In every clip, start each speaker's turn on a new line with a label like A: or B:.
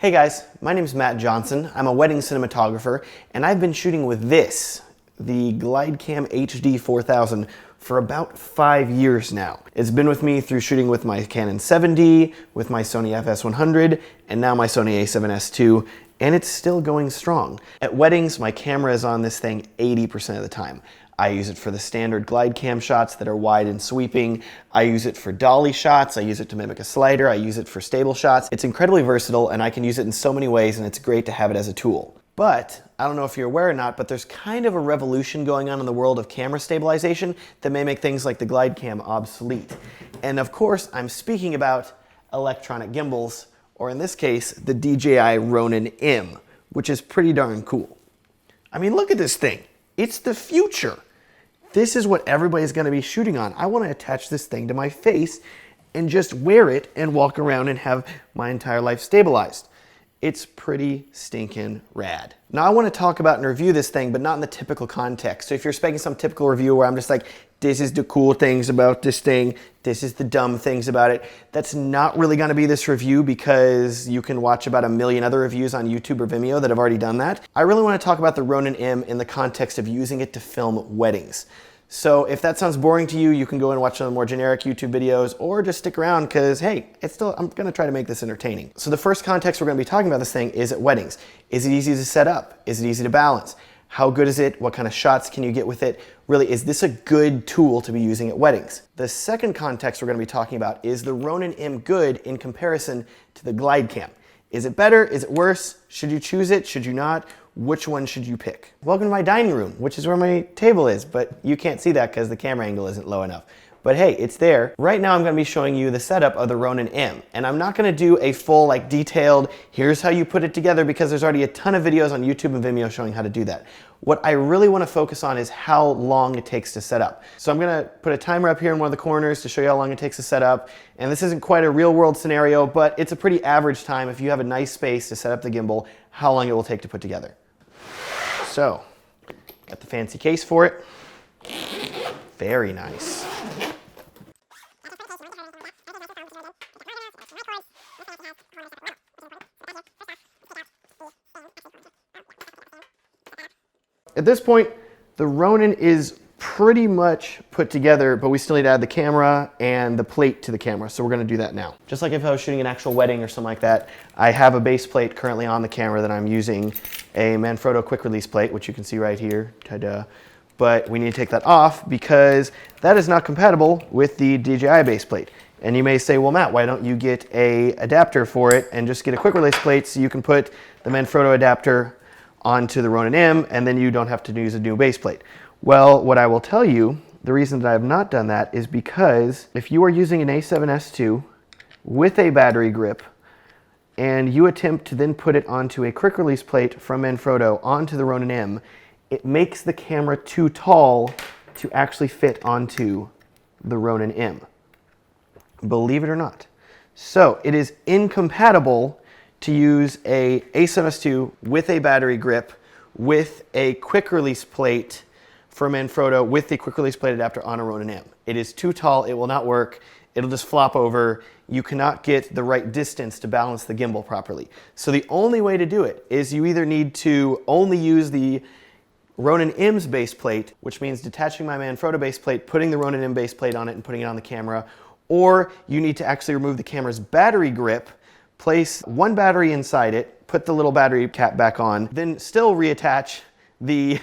A: Hey guys, my name is Matt Johnson. I'm a wedding cinematographer, and I've been shooting with this, the Glidecam HD-4000, for about 5 years now. It's been with me through shooting with my Canon 7D, with my Sony FS100, and now my Sony a7S II, and it's still going strong. At weddings, my camera is on this thing 80% of the time. I use it for the standard Glidecam shots that are wide and sweeping. I use it for dolly shots. I use it to mimic a slider. I use it for stable shots. It's incredibly versatile and I can use it in so many ways, and it's great to have it as a tool. But I don't know if you're aware or not, but there's kind of a revolution going on in the world of camera stabilization that may make things like the Glidecam obsolete. And of course, I'm speaking about electronic gimbals, or in this case, the DJI Ronin-M, which is pretty darn cool. I mean, look at this thing. It's the future. This is what everybody's going to be shooting on. I want to attach this thing to my face and just wear it and walk around and have my entire life stabilized. It's pretty stinking rad. Now I want to talk about and review this thing, but not in the typical context. So if you're expecting some typical review where I'm just like, this is the cool things about this thing, this is the dumb things about it, that's not really going to be this review, because you can watch about 1 million other reviews on YouTube or Vimeo that have already done that. I really want to talk about the Ronin-M in the context of using it to film weddings. So if that sounds boring to you, you can go and watch some of the more generic YouTube videos, or just stick around because, hey, I'm going to try to make this entertaining. So the first context we're going to be talking about this thing is at weddings. Is it easy to set up? Is it easy to balance? How good is it? What kind of shots can you get with it? Really, is this a good tool to be using at weddings? The second context we're going to be talking about is the Ronin-M good in comparison to the Glidecam. Is it better? Is it worse? Should you choose it? Should you not? Which one should you pick? Welcome to my dining room, which is where my table is, but you can't see that because the camera angle isn't low enough. But hey, it's there. Right now I'm going to be showing you the setup of the Ronin-M, and I'm not going to do a full, detailed, here's how you put it together, because there's already a ton of videos on YouTube and Vimeo showing how to do that. What I really want to focus on is how long it takes to set up. So I'm going to put a timer up here in one of the corners to show you how long it takes to set up. And this isn't quite a real world scenario, but it's a pretty average time if you have a nice space to set up the gimbal, how long it will take to put together. So, got the fancy case for it. Very nice. At this point, the Ronin is pretty much put together, but we still need to add the camera and the plate to the camera, so we're going to do that now. Just like if I was shooting an actual wedding or something like that, I have a base plate currently on the camera that I'm using, a Manfrotto quick release plate, which you can see right here, ta-da. But we need to take that off because that is not compatible with the DJI base plate. And you may say, well, Matt, why don't you get a adapter for it and just get a quick release plate so you can put the Manfrotto adapter onto the Ronin-M and then you don't have to use a new base plate. Well, what I will tell you, the reason that I have not done that is because if you are using an a7S II with a battery grip and you attempt to then put it onto a quick release plate from Manfrotto onto the Ronin-M, it makes the camera too tall to actually fit onto the Ronin-M. Believe it or not. So it is incompatible to use a a7S II with a battery grip with a quick release plate for Manfrotto with the quick release plate adapter on a Ronin-M. It is too tall, it will not work, it'll just flop over. You cannot get the right distance to balance the gimbal properly. So the only way to do it is you either need to only use the Ronin-M's base plate, which means detaching my Manfrotto base plate, putting the Ronin-M base plate on it and putting it on the camera, or you need to actually remove the camera's battery grip, place one battery inside it, put the little battery cap back on, then still reattach the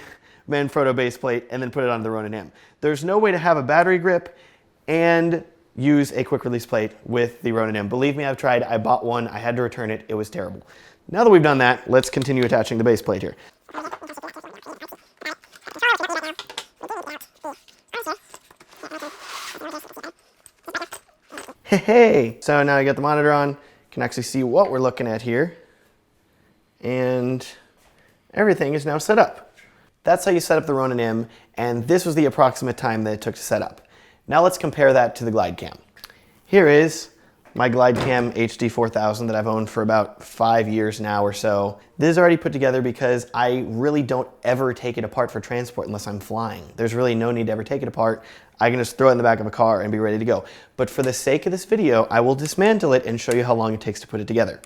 A: Manfrotto base plate and then put it on the Ronin-M. There's no way to have a battery grip and use a quick release plate with the Ronin-M. Believe me, I've tried. I bought one. I had to return it. It was terrible. Now that we've done that, let's continue attaching the base plate here. Hey! So now I got the monitor on. You can actually see what we're looking at here. And everything is now set up. That's how you set up the Ronin-M, and this was the approximate time that it took to set up. Now let's compare that to the Glidecam. Here is my Glidecam HD-4000 that I've owned for about 5 years now or so. This is already put together because I really don't ever take it apart for transport unless I'm flying. There's really no need to ever take it apart. I can just throw it in the back of a car and be ready to go. But for the sake of this video, I will dismantle it and show you how long it takes to put it together.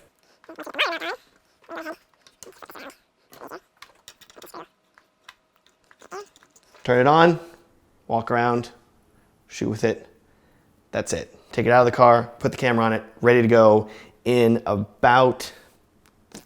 A: Turn it on, walk around, shoot with it. That's it. Take it out of the car, put the camera on it, ready to go in about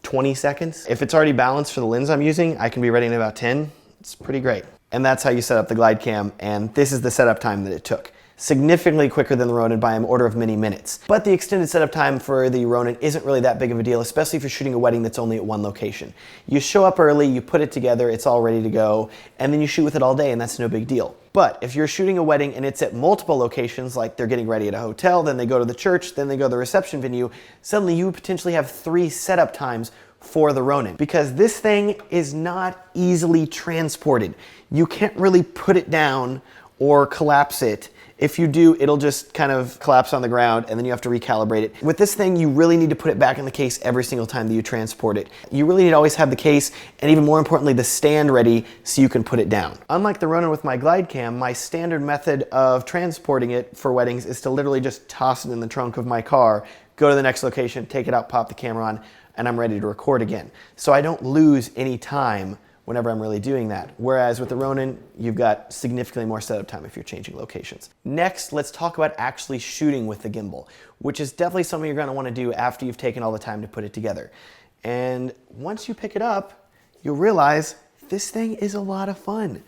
A: 20 seconds. If it's already balanced for the lens I'm using, I can be ready in about 10. It's pretty great. And that's how you set up the Glidecam, and this is the setup time that it took. Significantly quicker than the Ronin by an order of many minutes. But the extended setup time for the Ronin isn't really that big of a deal, especially if you're shooting a wedding that's only at one location. You show up early, you put it together, it's all ready to go, and then you shoot with it all day, and that's no big deal. But if you're shooting a wedding and it's at multiple locations, like they're getting ready at a hotel, then they go to the church, then they go to the reception venue, suddenly you potentially have 3 setup times for the Ronin, because this thing is not easily transported. You can't really put it down or collapse it. If you do, it'll just kind of collapse on the ground and then you have to recalibrate it. With this thing, you really need to put it back in the case every single time that you transport it. You really need to always have the case, and even more importantly, the stand ready so you can put it down. Unlike the Ronin with my Glidecam, my standard method of transporting it for weddings is to literally just toss it in the trunk of my car, go to the next location, take it out, pop the camera on, and I'm ready to record again. So I don't lose any time whenever I'm really doing that. Whereas with the Ronin, you've got significantly more setup time if you're changing locations. Next, let's talk about actually shooting with the gimbal, which is definitely something you're gonna wanna do after you've taken all the time to put it together. And once you pick it up, you'll realize this thing is a lot of fun.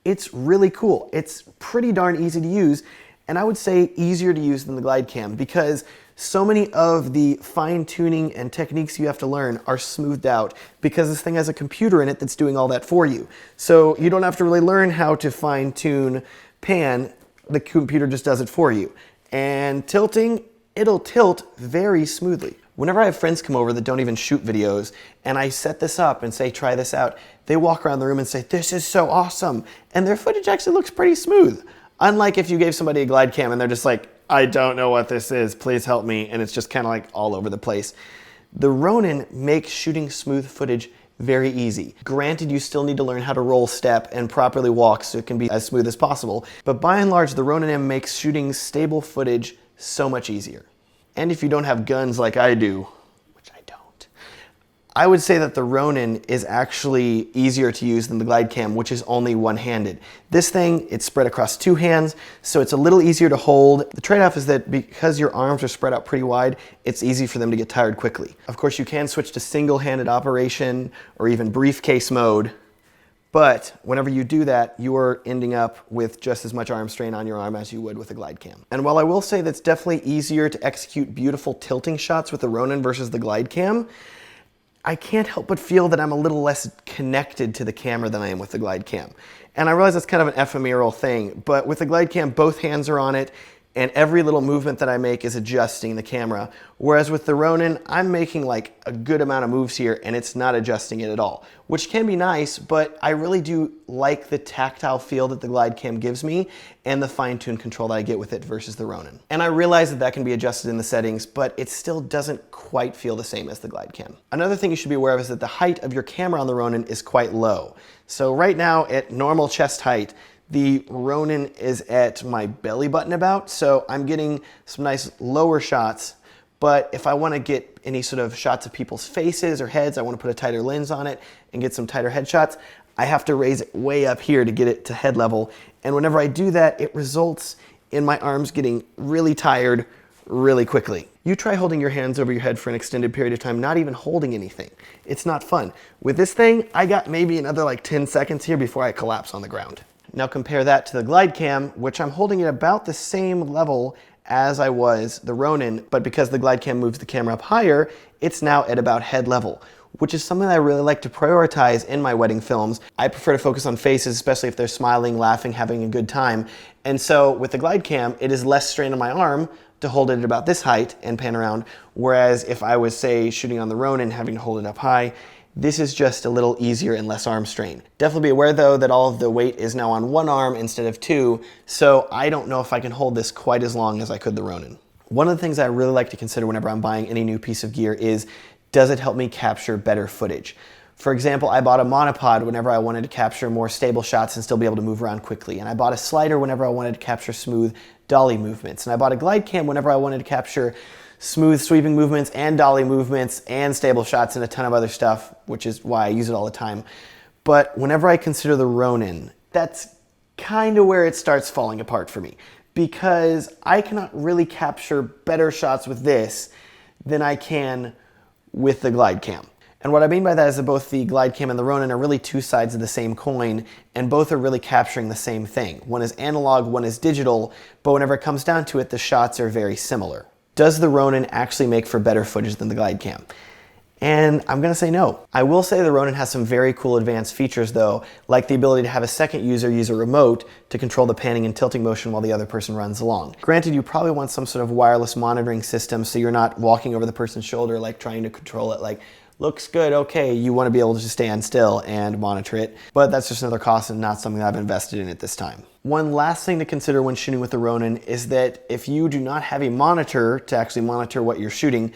A: It's really cool. It's pretty darn easy to use, and I would say easier to use than the Glidecam, because so many of the fine tuning and techniques you have to learn are smoothed out because this thing has a computer in it that's doing all that for you. So you don't have to really learn how to fine tune pan, the computer just does it for you. And tilting, it'll tilt very smoothly. Whenever I have friends come over that don't even shoot videos and I set this up and say, try this out, they walk around the room and say, this is so awesome. And their footage actually looks pretty smooth. Unlike if you gave somebody a Glidecam and they're just like, I don't know what this is, please help me, and it's just kind of like all over the place. The Ronin makes shooting smooth footage very easy. Granted, you still need to learn how to roll step and properly walk so it can be as smooth as possible, but by and large, the Ronin-M makes shooting stable footage so much easier. And if you don't have guns like I do, which I don't, I would say that the Ronin is actually easier to use than the Glidecam, which is only one-handed. This thing, it's spread across 2 hands, so it's a little easier to hold. The trade-off is that because your arms are spread out pretty wide, it's easy for them to get tired quickly. Of course, you can switch to single-handed operation or even briefcase mode, but whenever you do that, you are ending up with just as much arm strain on your arm as you would with a Glidecam. And while I will say that's definitely easier to execute beautiful tilting shots with the Ronin versus the Glidecam, I can't help but feel that I'm a little less connected to the camera than I am with the Glidecam. And I realize that's kind of an ephemeral thing, but with the Glidecam, both hands are on it, and every little movement that I make is adjusting the camera. Whereas with the Ronin, I'm making like a good amount of moves here and it's not adjusting it at all, which can be nice, but I really do like the tactile feel that the Glidecam gives me and the fine-tuned control that I get with it versus the Ronin. And I realize that that can be adjusted in the settings, but it still doesn't quite feel the same as the Glidecam. Another thing you should be aware of is that the height of your camera on the Ronin is quite low. So right now at normal chest height, the Ronin is at my belly button about, so I'm getting some nice lower shots, but if I want to get any sort of shots of people's faces or heads, I want to put a tighter lens on it and get some tighter head shots, I have to raise it way up here to get it to head level, and whenever I do that, it results in my arms getting really tired really quickly. You try holding your hands over your head for an extended period of time, not even holding anything. It's not fun. With this thing, I got maybe another like 10 seconds here before I collapse on the ground. Now compare that to the Glidecam, which I'm holding at about the same level as I was the Ronin, but because the Glidecam moves the camera up higher, it's now at about head level, which is something that I really like to prioritize in my wedding films. I prefer to focus on faces, especially if they're smiling, laughing, having a good time. And so with the Glidecam, it is less strain on my arm to hold it at about this height and pan around, whereas if I was, say, shooting on the Ronin, having to hold it up high, this is just a little easier and less arm strain. Definitely be aware though that all of the weight is now on one arm instead of 2, so I don't know if I can hold this quite as long as I could the Ronin. One of the things I really like to consider whenever I'm buying any new piece of gear is, does it help me capture better footage? For example, I bought a monopod whenever I wanted to capture more stable shots and still be able to move around quickly. And I bought a slider whenever I wanted to capture smooth dolly movements. And I bought a Glidecam whenever I wanted to capture smooth sweeping movements and dolly movements and stable shots and a ton of other stuff, which is why I use it all the time. But whenever I consider the Ronin, that's kind of where it starts falling apart for me, because I cannot really capture better shots with this than I can with the Glidecam. And what I mean by that is that both the Glidecam and the Ronin are really two sides of the same coin, and both are really capturing the same thing. One is analog, one is digital, but whenever it comes down to it, the shots are very similar. Does the Ronin actually make for better footage than the Glidecam? And I'm gonna say no. I will say the Ronin has some very cool advanced features though, like the ability to have a second user use a remote to control the panning and tilting motion while the other person runs along. Granted, you probably want some sort of wireless monitoring system so you're not walking over the person's shoulder like trying to control it like, looks good, okay, you want to be able to just stand still and monitor it, but that's just another cost and not something that I've invested in at this time. One last thing to consider when shooting with the Ronin is that if you do not have a monitor to actually monitor what you're shooting,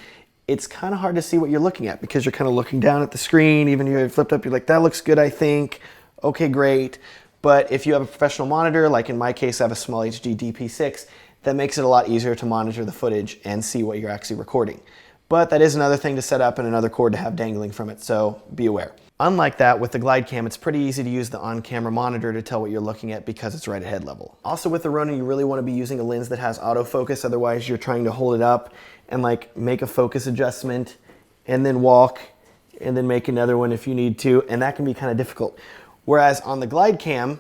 A: it's kind of hard to see what you're looking at because you're kind of looking down at the screen. Even if you flipped up, you're like, that looks good, I think. Okay, great. But if you have a professional monitor, like in my case, I have a small HD DP6, that makes it a lot easier to monitor the footage and see what you're actually recording. But that is another thing to set up and another cord to have dangling from it, so be aware. Unlike that, with the Glidecam, it's pretty easy to use the on-camera monitor to tell what you're looking at because it's right at head level. Also with the Ronin, you really want to be using a lens that has autofocus, otherwise you're trying to hold it up and like make a focus adjustment and then walk and then make another one if you need to, and that can be kind of difficult. Whereas on the Glidecam,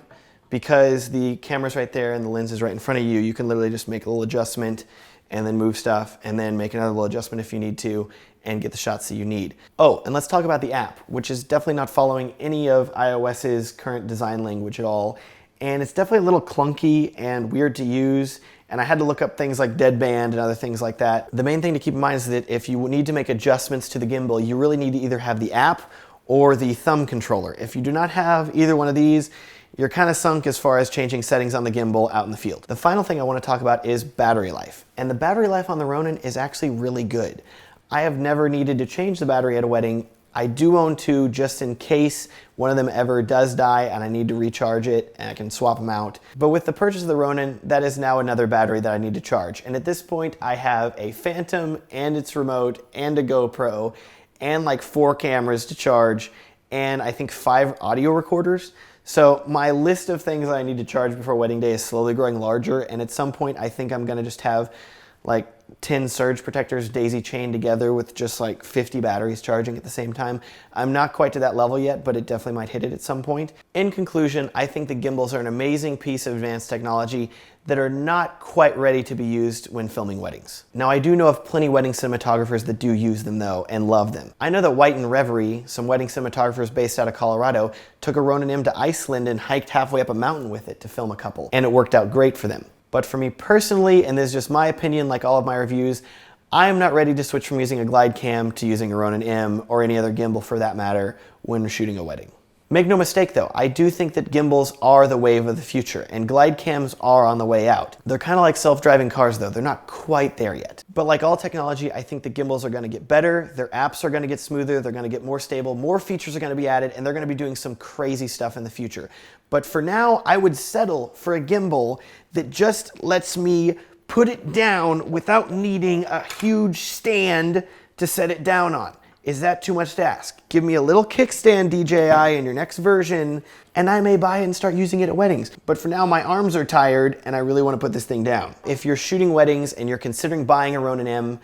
A: because the camera's right there and the lens is right in front of you, you can literally just make a little adjustment and then move stuff, and then make another little adjustment if you need to, and get the shots that you need. Oh, and let's talk about the app, which is definitely not following any of iOS's current design language at all, and it's definitely a little clunky and weird to use, and I had to look up things like deadband and other things like that. The main thing to keep in mind is that if you need to make adjustments to the gimbal, you really need to either have the app or the thumb controller. If you do not have either one of these, you're kind of sunk as far as changing settings on the gimbal out in the field. The final thing I want to talk about is battery life. And the battery life on the Ronin is actually really good. I have never needed to change the battery at a wedding. I do own two just in case one of them ever does die and I need to recharge it and I can swap them out. But with the purchase of the Ronin, that is now another battery that I need to charge. And at this point, I have a Phantom and its remote and a GoPro and like 4 cameras to charge and I think 5 audio recorders. So my list of things that I need to charge before wedding day is slowly growing larger, and at some point I think I'm gonna just have like 10 surge protectors daisy chained together with just like 50 batteries charging at the same time. I'm not quite to that level yet, but it definitely might hit it at some point. In conclusion, I think the gimbals are an amazing piece of advanced technology that are not quite ready to be used when filming weddings. Now I do know of plenty wedding cinematographers that do use them though and love them. I know that White and Reverie, some wedding cinematographers based out of Colorado, took a Ronin-M to Iceland and hiked halfway up a mountain with it to film a couple, and it worked out great for them. But for me personally, and this is just my opinion like all of my reviews, I am not ready to switch from using a Glidecam to using a Ronin-M or any other gimbal for that matter when shooting a wedding. Make no mistake though, I do think that gimbals are the wave of the future and Glidecams are on the way out. They're kind of like self-driving cars though, they're not quite there yet. But like all technology, I think the gimbals are going to get better, their apps are going to get smoother, they're going to get more stable, more features are going to be added, and they're going to be doing some crazy stuff in the future. But for now, I would settle for a gimbal that just lets me put it down without needing a huge stand to set it down on. Is that too much to ask? Give me a little kickstand, DJI, in your next version, and I may buy it and start using it at weddings. But for now, my arms are tired, and I really want to put this thing down. If you're shooting weddings and you're considering buying a Ronin-M,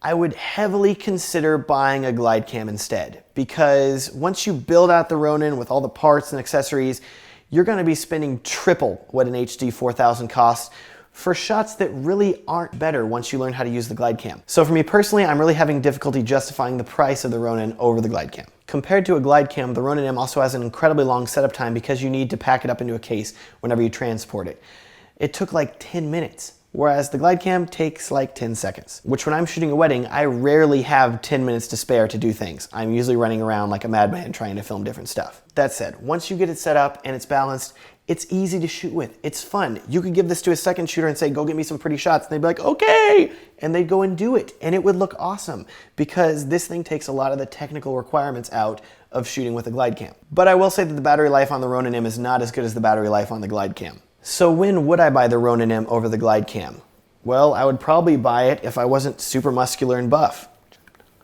A: I would heavily consider buying a Glidecam instead. Because once you build out the Ronin with all the parts and accessories, you're going to be spending triple what an HD-4000 costs for shots that really aren't better once you learn how to use the Glidecam. So for me personally, I'm really having difficulty justifying the price of the Ronin over the Glidecam. Compared to a Glidecam, the Ronin-M also has an incredibly long setup time because you need to pack it up into a case whenever you transport it. It took like 10 minutes, whereas the Glidecam takes like 10 seconds, which when I'm shooting a wedding, I rarely have 10 minutes to spare to do things. I'm usually running around like a madman trying to film different stuff. That said, once you get it set up and it's balanced, it's easy to shoot with. It's fun. You could give this to a second shooter and say, go get me some pretty shots. And they'd be like, okay. And they'd go and do it. And it would look awesome because this thing takes a lot of the technical requirements out of shooting with a Glidecam. But I will say that the battery life on the Ronin-M is not as good as the battery life on the Glidecam. So when would I buy the Ronin-M over the Glidecam? Well, I would probably buy it if I wasn't super muscular and buff.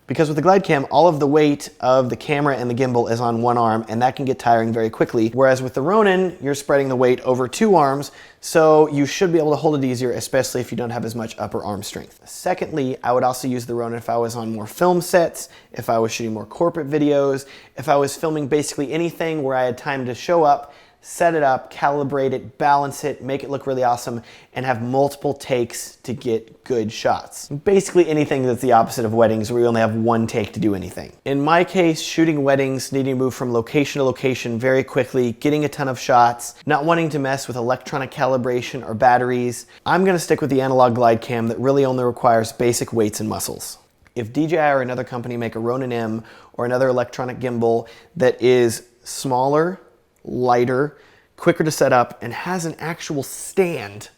A: Because with the Glidecam, all of the weight of the camera and the gimbal is on one arm, and that can get tiring very quickly. Whereas with the Ronin, you're spreading the weight over two arms, so you should be able to hold it easier, especially if you don't have as much upper arm strength. Secondly, I would also use the Ronin if I was on more film sets, if I was shooting more corporate videos, if I was filming basically anything where I had time to show up, set it up, calibrate it, balance it, make it look really awesome, and have multiple takes to get good shots. Basically anything that's the opposite of weddings where you only have one take to do anything. In my case, shooting weddings, needing to move from location to location very quickly, getting a ton of shots, not wanting to mess with electronic calibration or batteries, I'm gonna stick with the analog Glidecam that really only requires basic weights and muscles. If DJI or another company make a Ronin-M or another electronic gimbal that is smaller, lighter, quicker to set up, and has an actual stand,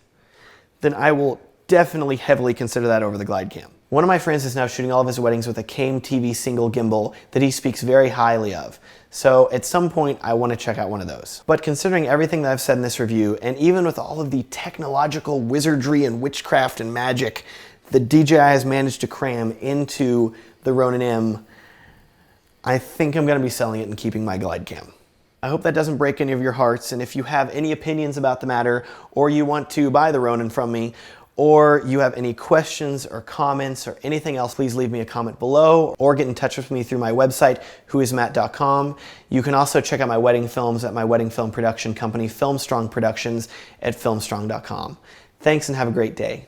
A: then I will definitely heavily consider that over the Glidecam. One of my friends is now shooting all of his weddings with a Came TV single gimbal that he speaks very highly of. So at some point I want to check out one of those. But considering everything that I've said in this review, and even with all of the technological wizardry and witchcraft and magic that DJI has managed to cram into the Ronin-M, I think I'm going to be selling it and keeping my Glidecam. I hope that doesn't break any of your hearts, and if you have any opinions about the matter, or you want to buy the Ronin from me, or you have any questions or comments or anything else, please leave me a comment below or get in touch with me through my website, whoismatt.com. You can also check out my wedding films at my wedding film production company, Filmstrong Productions, at filmstrong.com. Thanks and have a great day.